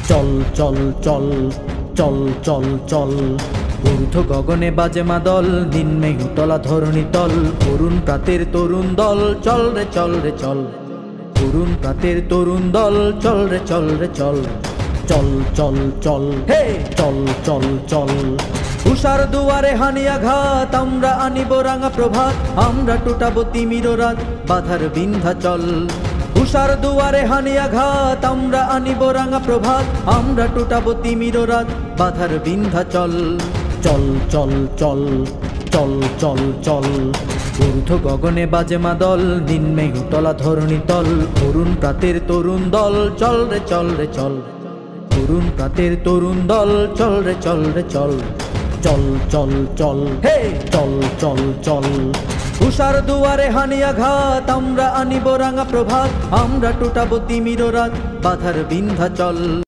চল চল চল চল চল চল ঊর্ধ্ব গগনে বাজে মাদল, নিম্নে উতলা ধরণী তল। তরুণ প্রাতের তরুণ দল, চল রে চল রে চল। তরুণ প্রাতের তরুণ দল, চল রে চল রে চল। চল চল চল হে চল চল চল। উষার দুয়ারে হানি আঘাত, আমরা আনিব রাঙা প্রভাত। আমরা টুটাবো তিমির রাত, বাধার বিন্ধ্যাচল। উষার দুয়ারে হানি আঘাত, আমরা আনিব রাঙা প্রভাত। আমরা টুটাবো তিমির রাত, বাধার বিন্ধ্যাচল। চল চল চল চল চল চল ঊর্ধ্ব গগনে বাজে মাদল, নিম্নে উতলা ধরণী তল। তরুণ প্রাতের তরুণ দল, চল রে চল রে চল। তরুণ প্রাতের তরুণ দল, চল রে চল রে চল। চল চল চল হে চল চল চল। উষার দুয়ারে হানি আঘাত, আমরা আনিব রাঙা প্রভাত। আমরা টুটাবো তিমির রাত, বাধার বিন্ধ্যাচল।